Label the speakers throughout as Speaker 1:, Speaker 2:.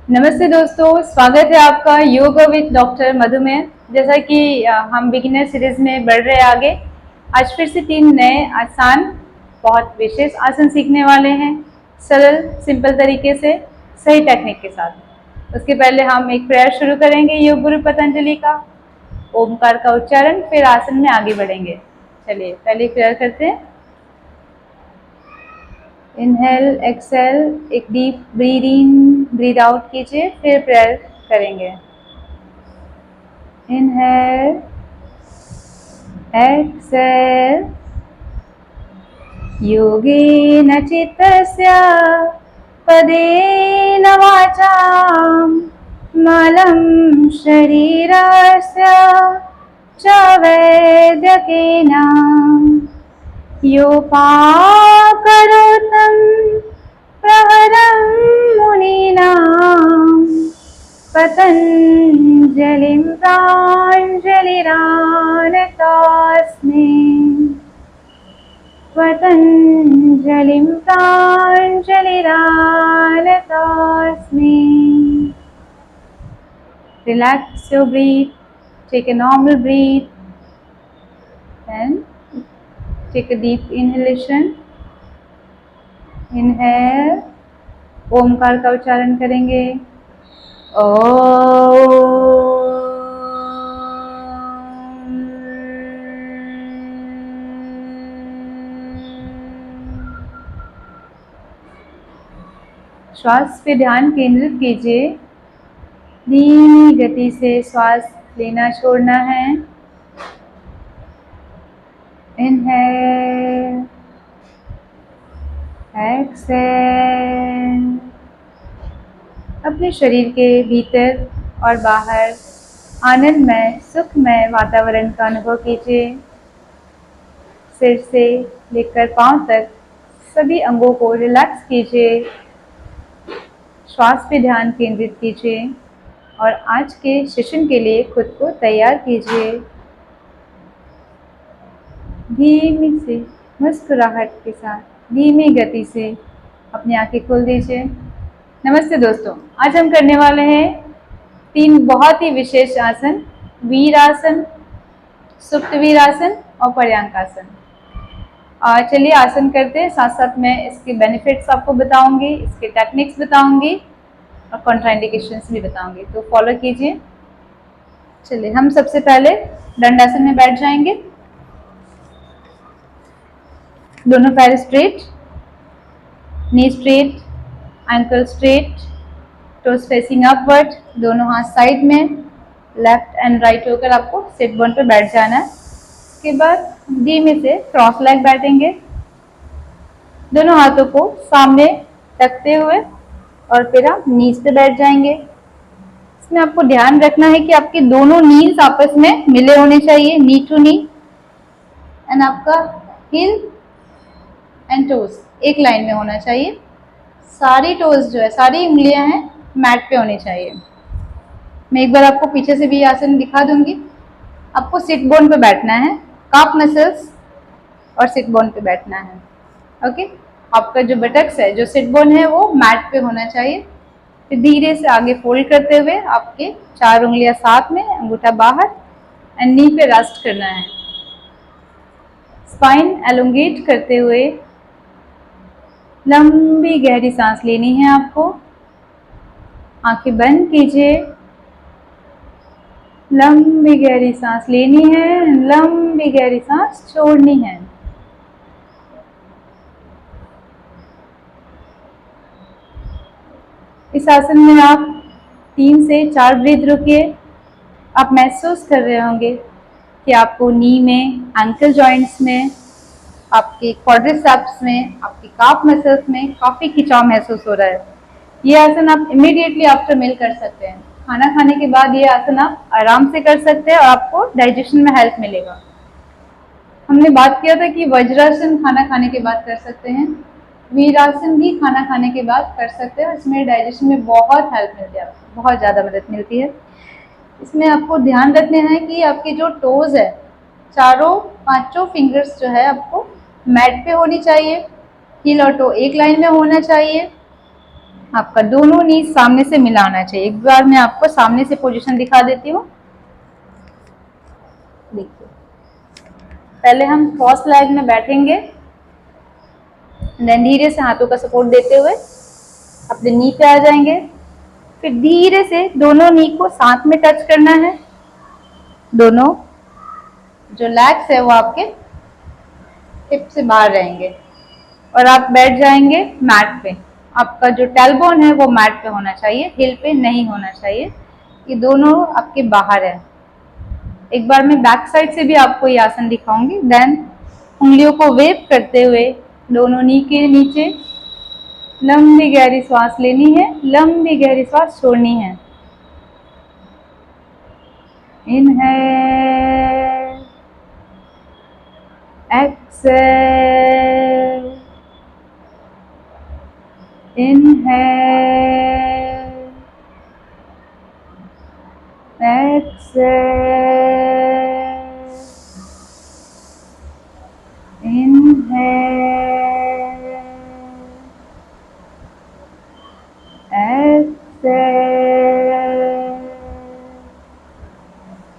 Speaker 1: नमस्ते दोस्तों, स्वागत है आपका योग विद डॉक्टर मधु में। जैसा कि हम बिगिनर सीरीज में बढ़ रहे आगे, आज फिर से 3 नए आसान बहुत विशेष आसन सीखने वाले हैं, सरल सिंपल तरीके से, सही टेक्निक के साथ। उसके पहले हम एक प्रेयर शुरू करेंगे योग गुरु पतंजलि का, ओमकार का उच्चारण, फिर आसन में आगे बढ़ेंगे। चलिए पहले प्रेयर करते हैं। इनहेल एक्सेल, एक deep breathe in breathe out कीजिए, फिर प्रेयर करेंगे। इनहेल एक्सेल, योगेन चित्तस्य पदेन वाचां मलं शरीरस्य च वैद्यकेन योपाकरोतं प्रहरं मुनीनां पतञ्जलिं प्राञ्जलिरानतोऽस्मि। पतञ्जलिं प्राञ्जलिरानतोऽस्मि। Relax your breath, take a normal breath and take a deep inhalation. Inhale, Omkar का उच्चारण करेंगे। श्वास पे ध्यान केंद्रित कीजिए। धीमी गति से श्वास लेना छोड़ना है। इनहेल एक्सेल, अपने शरीर के भीतर और बाहर आनंदमय सुखमय वातावरण का अनुभव कीजिए। सिर से लेकर पांव तक सभी अंगों को रिलैक्स कीजिए। श्वास पे ध्यान केंद्रित कीजिए और आज के सेशन के लिए खुद को तैयार कीजिए। धीमी से मुस्कुराहट के साथ धीमी गति से अपनी आंखें खोल दीजिए। नमस्ते दोस्तों, आज हम करने वाले हैं 3 बहुत ही विशेष आसन, वीरासन, सुप्त वीरासन और पर्यांकासन। चलिए आसन करते हैं, साथ साथ मैं इसके बेनिफिट्स आपको बताऊंगी, इसके टेक्निक्स बताऊंगी और कॉन्ट्राइंडिकेशंस भी बताऊंगी, तो फॉलो कीजिए। चलिए हम सबसे पहले दंडासन में बैठ जाएंगे। दोनों पैर straight, knee straight, ankle straight, toes facing upward, दोनों हाथ साइड में, लेफ्ट एंड राइट होकर आपको सिट बोन पर बैठ जाना है। उसके बाद धीमे से क्रॉस लेग बैठेंगे, दोनों हाथों को सामने रखते हुए, और फिर आप नीज पे बैठ जाएंगे। इसमें आपको ध्यान रखना है कि आपके दोनों नीज आपस में मिले होने चाहिए, नी टू नी, एंड आपका हिल एंड टोज एक लाइन में होना चाहिए। सारी टोज जो है, सारी उंगलियां हैं, मैट पे होनी चाहिए। मैं एक बार आपको पीछे से भी आसन दिखा दूंगी। आपको सिट बोन पे बैठना है, काफ मसल्स और सिट बोन पे बैठना है। ओके, आपका जो बटक्स है, जो सिट बोन है, वो मैट पे होना चाहिए। फिर धीरे से आगे फोल्ड करते हुए आपके 4 उंगलियां साथ में, अंगूठा बाहर, एंड नी पे रेस्ट करना है। स्पाइन एलोंगेट करते हुए लंबी गहरी सांस लेनी है आपको। आंखें बंद कीजिए, लंबी गहरी सांस लेनी है, लंबी गहरी सांस छोड़नी है। इस आसन में आप 3 से 4 ब्रीथ रुकिए। आप महसूस कर रहे होंगे कि आपको नी में, एंकल जॉइंट्स में, आपके क्वाड्रिसेप्स में, आपकी काफ मसल्स में काफ़ी खिंचाव महसूस हो रहा है। ये आसन आप इमीडिएटली आफ्टर मील कर सकते हैं। खाना खाने के बाद ये आसन आप आराम से कर सकते हैं और आपको डाइजेशन में हेल्प मिलेगा। हमने बात किया था कि वज्रासन खाना खाने के बाद कर सकते हैं, वीरासन भी खाना खाने के बाद कर सकते हैं। इसमें डाइजेशन में बहुत हेल्प मिलती है, आपको बहुत ज़्यादा मदद मिलती है। इसमें आपको ध्यान रखना है कि आपके जो टोज है, चारों 5 फिंगर्स जो है आपको मैट पे होनी चाहिए। हील और टो एक लाइन में होना चाहिए। आपका दोनों नी सामने से मिलाना चाहिए। एक बार मैं आपको सामने से पोजीशन दिखा देती हूँ। देखिए, पहले हम क्रॉस लेग में बैठेंगे, देन धीरे से हाथों का सपोर्ट देते हुए अपने नी पे आ जाएंगे। फिर धीरे से दोनों नी को साथ में टच करना है। दोनों जो लेग्स है वो आपके हिप से बाहर रहेंगे और आप बैठ जाएंगे मैट पे। आपका जो टेलबोन है वो मैट पे होना चाहिए, हिल पे नहीं होना चाहिए। ये दोनों आपके बाहर है। एक बार मैं बैक साइड से भी आपको ये आसन दिखाऊंगी। देन उंगलियों को वेव करते हुए दोनों नी के नीचे लंबी गहरी सांस लेनी है, लंबी गहरी सांस छोड़नी है। Inhale, exhale, inhale, exhale, inhale, exhale.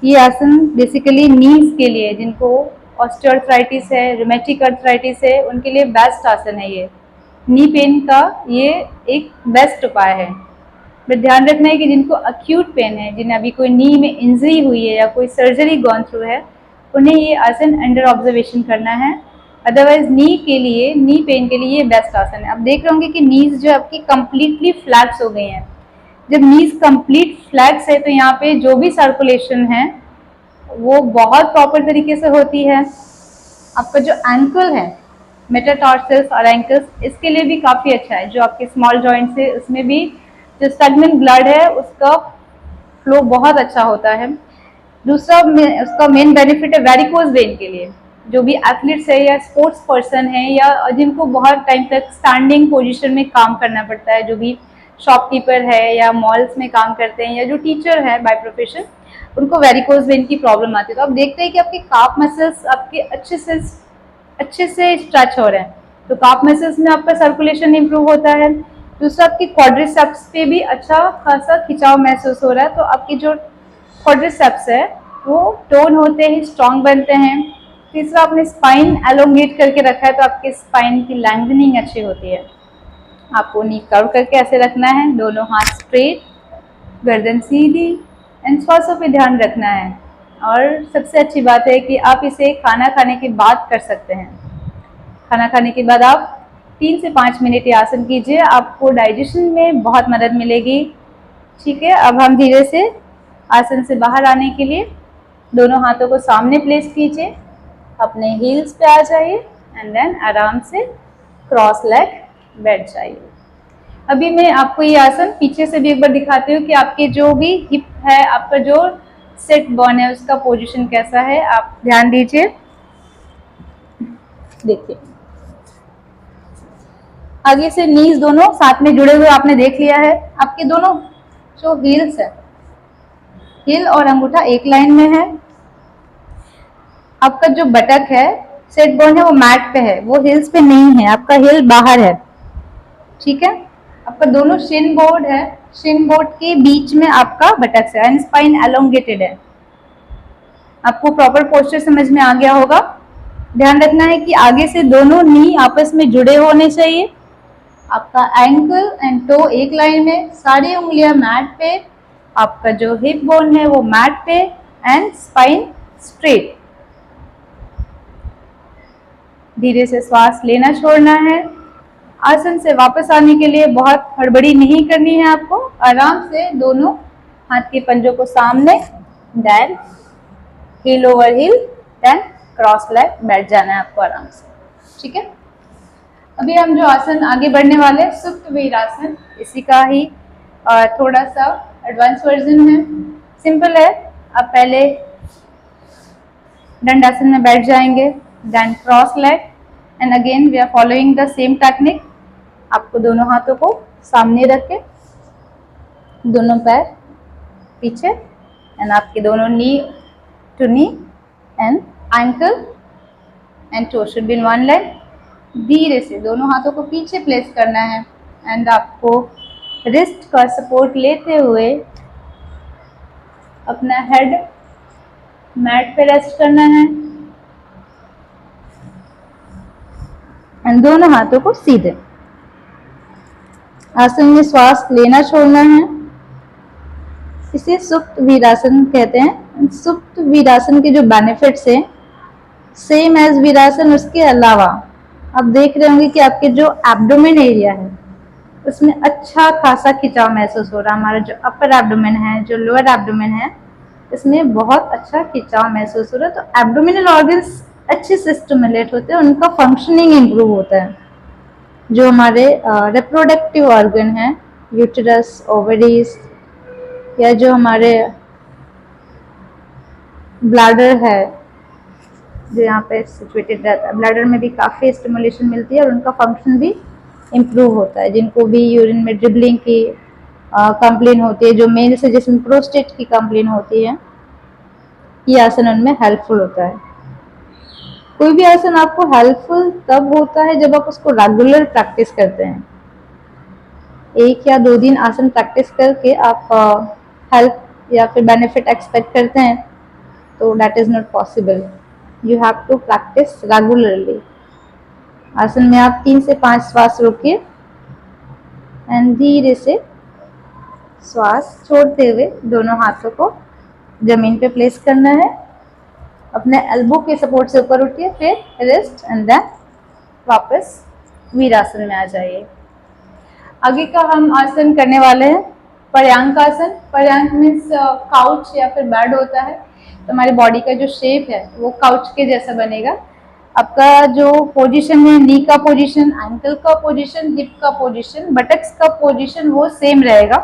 Speaker 1: ये आसन बेसिकली नीज के लिए, जिनको ऑस्टियोआर्थराइटिस है, रूमेटिक अर्थराइटिस है, उनके लिए बेस्ट आसन है। ये नी पेन का ये एक बेस्ट उपाय है। बट ध्यान रखना है कि जिनको अक्यूट पेन है, जिन्हें अभी कोई नी में इंजरी हुई है या कोई सर्जरी गॉन थ्रू है, उन्हें ये आसन अंडर ऑब्जर्वेशन करना है। अदरवाइज नी के लिए, नी पेन के लिए ये बेस्ट आसन है। आप देख रहे होंगे कि नीज जो आपकी कंप्लीटली फ्लैट्स हो गई हैं। जब नीज कंप्लीट फ्लैट्स है तो यहाँ पे जो भी सर्कुलेशन है वो बहुत प्रॉपर तरीके से होती है। आपका जो एंकल है, मेटाटार्सल्स और एंकल्स, इसके लिए भी काफ़ी अच्छा है। जो आपके स्मॉल जॉइंट्स है उसमें भी जो स्टैग्नेंट ब्लड है उसका फ्लो बहुत अच्छा होता है। दूसरा उसका मेन बेनिफिट है वेरिकोज वेन के लिए। जो भी एथलीट्स है या स्पोर्ट्स पर्सन है या जिनको बहुत टाइम तक स्टैंडिंग पोजीशन में काम करना पड़ता है, जो भी शॉपकीपर है या मॉल्स में काम करते हैं या जो टीचर है बाय प्रोफेशन, उनको वेरिकोज वेन की प्रॉब्लम आती है। तो आप देखते हैं कि आपके काफ मसल्स आपके अच्छे से स्ट्रेच हो रहे हैं, तो काफ मसल्स में आपका सर्कुलेशन इंप्रूव होता है। दूसरा, आपकी क्वाड्रिसेप्स पे भी अच्छा खासा खिंचाव महसूस हो रहा है, तो आपकी जो क्वाड्रिसेप्स है वो टोन होते हैं, स्ट्रॉन्ग बनते हैं। तीसरा, आपने स्पाइन एलोंगेट करके रखा है तो आपके स्पाइन की लैंथनिंग अच्छी होती है। आपको नी कर्व करके ऐसे रखना है, दोनों हाथ स्ट्रेट, गर्दन सीधी, एंड श्वासों पे ध्यान रखना है। और सबसे अच्छी बात है कि आप इसे खाना खाने के बाद कर सकते हैं। खाना खाने के बाद आप 3 से 5 मिनट ये आसन कीजिए, आपको डाइजेशन में बहुत मदद मिलेगी। ठीक है, अब हम धीरे से आसन से बाहर आने के लिए दोनों हाथों को सामने प्लेस कीजिए, अपने हील्स पे आ जाइए एंड देन आराम से क्रॉस लेग बैठ जाइए। अभी मैं आपको ये आसन पीछे से भी एक बार दिखाती हूँ कि आपके जो भी हिप है, आपका जो सेट बोन है, उसका पोजीशन कैसा है, आप ध्यान दीजिए। देखिए, आगे से नीज दोनों साथ में जुड़े हुए आपने देख लिया है। आपके दोनों जो हील्स है, हील और अंगूठा एक लाइन में है। आपका जो बटक है, सेट बोन है, वो मैट पे है, वो हिल्स पे नहीं है, आपका हिल बाहर है। ठीक है, आपका दोनों शिन बोर्ड है, शिन बोर्ड के बीच में आपका बटक है एंड स्पाइन एलोंगेटेड है। आपको प्रॉपर पोस्चर समझ में आ गया होगा। ध्यान रखना है कि आगे से दोनों नी आपस में जुड़े होने चाहिए। आपका एंकल एंड टो एक लाइन में, सारी उंगलियां मैट पे, आपका जो हिप बोन है वो मैट पे एंड स्पाइन स्ट्रेट। धीरे से श्वास लेना छोड़ना है। आसन से वापस आने के लिए बहुत हड़बड़ी नहीं करनी है आपको। आराम से दोनों हाथ के पंजों को सामने, then heel over heel, then cross leg बैठ जाना है आपको आराम से। ठीक है, अभी हम जो आसन आगे बढ़ने वाले हैं, सुप्त वीरासन, इसी का ही थोड़ा सा एडवांस वर्जन है। सिंपल है। आप पहले दंडासन में बैठ जाएंगे, then cross leg, and again we are following the same technique. आपको दोनों हाथों को सामने रख के, दोनों पैर पीछे, एंड आपके दोनों knee to knee and ankle and toe should be in one line. धीरे से दोनों हाथों को पीछे प्लेस करना है एंड आपको रिस्ट का सपोर्ट लेते हुए अपना हेड मैट पे रेस्ट करना है एंड दोनों हाथों को सीधे। आसन में श्वास लेना छोड़ना है, इसे सुप्त वीरासन कहते हैं। सुप्त वीरासन के जो बेनिफिट्स हैं सेम एज वीरासन, उसके अलावा आप देख रहे होंगे कि आपके जो एब्डोमेन एरिया है उसमें अच्छा खासा खिंचाव महसूस हो रहा है। हमारा जो अपर एब्डोमेन है, जो लोअर एब्डोमेन है, इसमें बहुत अच्छा खिंचाव महसूस हो रहा है। तो एब्डोमिनल ऑर्गन्स अच्छे से स्टिमुलेट होते हैं, उनका फंक्शनिंग इम्प्रूव होता है। जो हमारे रिप्रोडक्टिव ऑर्गन है, यूटेरस, ओवरीज, या जो हमारे ब्लैडर है जो यहाँ पे सिचुएटेड रहता है, ब्लैडर में भी काफ़ी स्टिमुलेशन मिलती है और उनका फंक्शन भी इम्प्रूव होता है। जिनको भी यूरिन में ड्रिबलिंग की कंप्लेन होती है, जो मेल से जिसमें प्रोस्टेट की कंप्लेन होती है, ये आसन उनमें हेल्पफुल होता है। कोई भी आसन आपको हेल्पफुल तब होता है जब आप उसको रेगुलर प्रैक्टिस करते हैं। 1 या 2 दिन आसन प्रैक्टिस करके आप हेल्प या फिर बेनिफिट एक्सपेक्ट करते हैं तो that is not possible. You have to practice regularly. आसन में आप 3 से 5 श्वास रोकिए एंड धीरे से श्वास छोड़ते हुए दोनों हाथों को जमीन पे प्लेस करना है। अपने एल्बो के सपोर्ट से ऊपर उठिए, फिर रिस्ट एंड देन वापस वीरासन में आ जाइए। आगे का हम आसन करने वाले हैं पर्यांक आसन। पर्यांक मीन्स काउच या फिर बेड होता है। तो हमारी बॉडी का जो शेप है वो काउच के जैसा बनेगा। आपका जो पोजीशन है, नी का पोजीशन, एंकल का पोजीशन, हिप का पोजीशन, बटक्स का पोजीशन वो सेम रहेगा।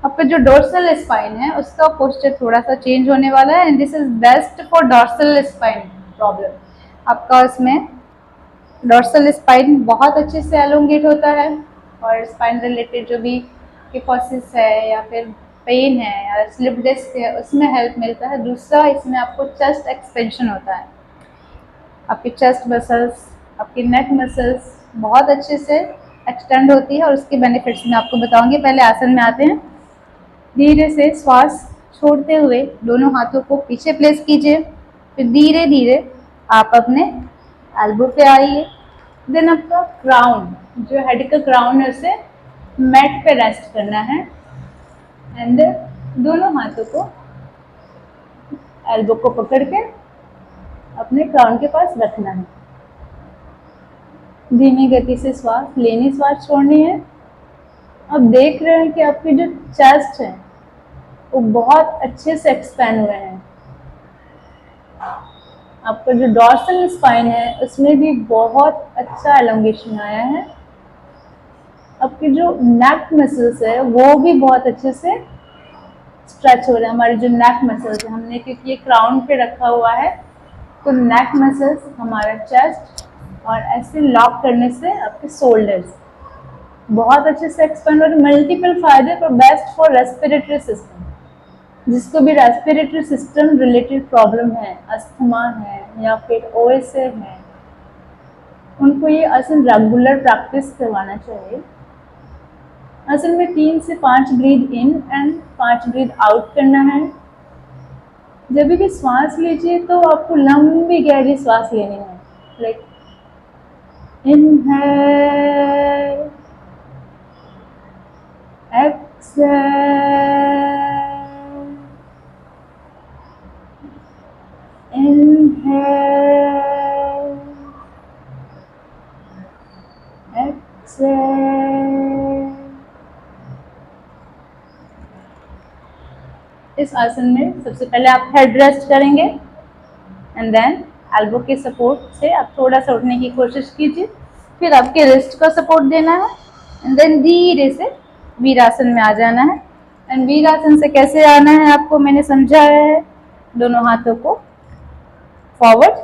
Speaker 1: आपका जो डोर्सल स्पाइन है उसका पोस्चर थोड़ा सा चेंज होने वाला है and this is best for dorsal spine problem. आपका इसमें डोर्सल स्पाइन बहुत अच्छे से एलोंगेट होता है और स्पाइन रिलेटेड जो भी किफोसिस है या फिर पेन है या स्लिप डिस्क है उसमें हेल्प मिलता है। दूसरा, इसमें आपको चेस्ट एक्सपेंशन होता है। आपकी चेस्ट मसल्स, आपकी नेक मसल्स बहुत अच्छे से एक्सटेंड होती है और उसके बेनिफिट्स मैं आपको बताऊंगी। पहले आसन में आते हैं। धीरे से श्वास छोड़ते हुए दोनों हाथों को पीछे प्लेस कीजिए, फिर धीरे धीरे आप अपने एल्बो पे आइए। देन आपका क्राउन, जो हेड का क्राउन है उसे मैट पे रेस्ट करना है एंड दोनों हाथों को एल्बो को पकड़ के अपने क्राउन के पास रखना है। धीमी गति से श्वास लेनी, श्वास छोड़नी है। अब देख रहे हैं कि आपकी जो चेस्ट है वो बहुत अच्छे से एक्सपैंड हुए हैं। आपका जो डॉर्सल स्पाइन है उसमें भी बहुत अच्छा एलोंगेशन आया है। आपके जो नेक मसल्स है वो भी बहुत अच्छे से स्ट्रेच हो रहे हैं। हमारे जो नेक मसल्स है, हमने क्योंकि ये क्राउन पे रखा हुआ है तो नेक मसल्स, हमारा चेस्ट और ऐसे लॉक करने से आपके शोल्डर्स बहुत अच्छे से एक्सपेंड हो रहे हैं। मल्टीपल फायदे पर बेस्ट फॉर रेस्पिरेटरी सिस्टम। जिसको भी रेस्पिरेटरी सिस्टम रिलेटेड प्रॉब्लम है, अस्थमा है या फिर ओएसए है, उनको ये आसन रेगुलर प्रैक्टिस करवाना चाहिए। आसन में 3 से 5 breathe in and 5 breathe out करना है। जब भी श्वास लीजिए तो आपको लंबी गहरी श्वास लेनी है, like inhale, exhale, inhale, exhale। इस आसन में सबसे पहले आप हेड रेस्ट करेंगे एंड देन एल्बो के सपोर्ट से आप थोड़ा सा उठने की कोशिश कीजिए। फिर आपके रिस्ट का सपोर्ट देना है एंड देन धीरे से वीरासन में आ जाना है। एंड वीरासन से कैसे आना है आपको मैंने समझाया है। दोनों हाथों को forward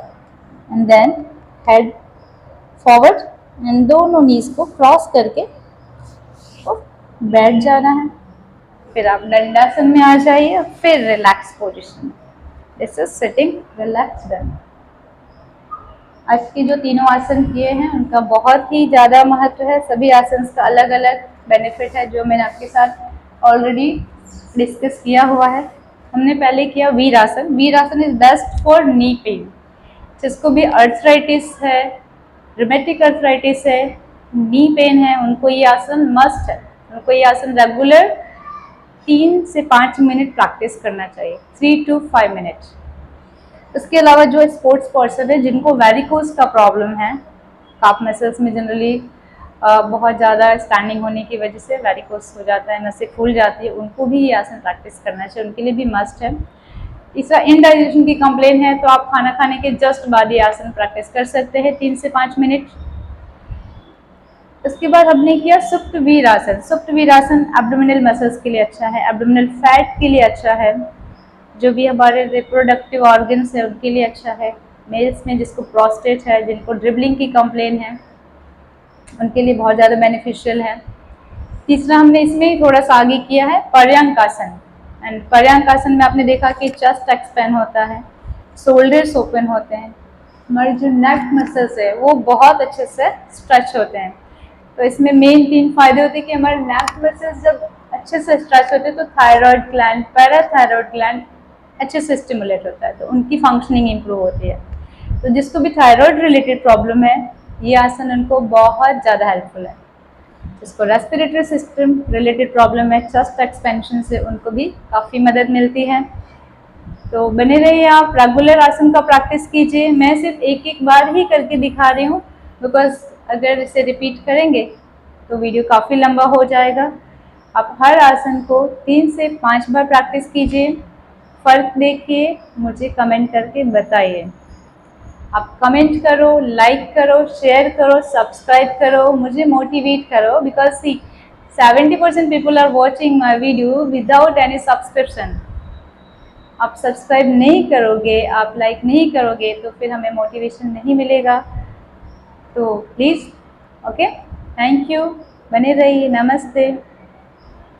Speaker 1: and then head forward and दोनों नीज को क्रॉस करके तो बैठ जाना है। फिर आप दंडासन में आ जाइए, फिर relax position. This is sitting relax done. आज के जो तीनों आसन किए हैं उनका बहुत ही ज़्यादा महत्व है। सभी आसन का अलग अलग बेनिफिट है जो मैंने आपके साथ ऑलरेडी डिस्कस किया हुआ है। हमने पहले किया वीरासन। Virasana is best for knee pain. जिसको भी अर्थराइटिस है, रिमेटिक अर्थराइटिस है, नी पेन है, उनको ये आसन मस्ट है। उनको ये आसन रेगुलर 3 से 5 मिनट प्रैक्टिस करना चाहिए, 3 to 5 मिनट। इसके अलावा जो स्पोर्ट्स पर्सन है जिनको वेरिकोज का प्रॉब्लम है, काफ मसल्स में जनरली बहुत ज़्यादा स्टैंडिंग होने की वजह से वेरिकोज हो जाता है, नसें फूल जाती है, उनको भी ये आसन प्रैक्टिस करना चाहिए, उनके लिए भी मस्ट है। तीसरा, इनडाइजेशन की कंप्लेन है तो आप खाना खाने के जस्ट बाद ये आसन प्रैक्टिस कर सकते हैं 3 से 5 मिनट। उसके बाद हमने किया सुप्त वीरासन। सुप्त वीरासन एब्डोमिनल मसल्स के लिए अच्छा है, एब्डोमिनल फैट के लिए अच्छा है, जो भी हमारे रिप्रोडक्टिव ऑर्गन्स है उनके लिए अच्छा है। मेल्स में जिसको प्रोस्टेट है, जिनको ड्रिबलिंग की कंप्लेन है, उनके लिए बहुत ज़्यादा बेनिफिशियल है। तीसरा, हमने इसमें थोड़ा सा आगे किया है पर्यांकासन। एंड पर्यांकासन में आपने देखा कि चेस्ट एक्सपेंड होता है, शोल्डर्स ओपन होते हैं, हमारे जो नेक मसल्स है वो बहुत अच्छे से स्ट्रेच होते हैं। तो इसमें मेन 3 फायदे होते हैं कि हमारे नेक मसल्स जब अच्छे से स्ट्रेच होते हैं तो थायराइड ग्लैंड, पैराथायराइड ग्लैंड अच्छे से स्टिमुलेट होता है, तो उनकी फंक्शनिंग इम्प्रूव होती है। तो जिसको भी थायराइड रिलेटेड प्रॉब्लम है ये आसन उनको बहुत ज़्यादा हेल्पफुल है। जिसको रेस्पिरेटरी सिस्टम रिलेटेड प्रॉब्लम है, चेस्ट एक्सपेंशन से, उनको भी काफ़ी मदद मिलती है। तो बने रहिए, आप रेगुलर आसन का प्रैक्टिस कीजिए। मैं सिर्फ एक एक बार ही करके दिखा रही हूँ बिकॉज अगर इसे रिपीट करेंगे तो वीडियो काफ़ी लंबा हो जाएगा। आप हर आसन को 3 से 5 बार प्रैक्टिस कीजिए, फ़र्क देखिए, मुझे कमेंट करके बताइए। आप कमेंट करो, लाइक करो, शेयर करो, सब्सक्राइब करो, मुझे मोटिवेट करो because see 70% people are watching my video without any subscription. आप सब्सक्राइब नहीं करोगे, आप लाइक नहीं करोगे तो फिर हमें मोटिवेशन नहीं मिलेगा। तो प्लीज़, ओके, थैंक यू, बने रहिए, नमस्ते।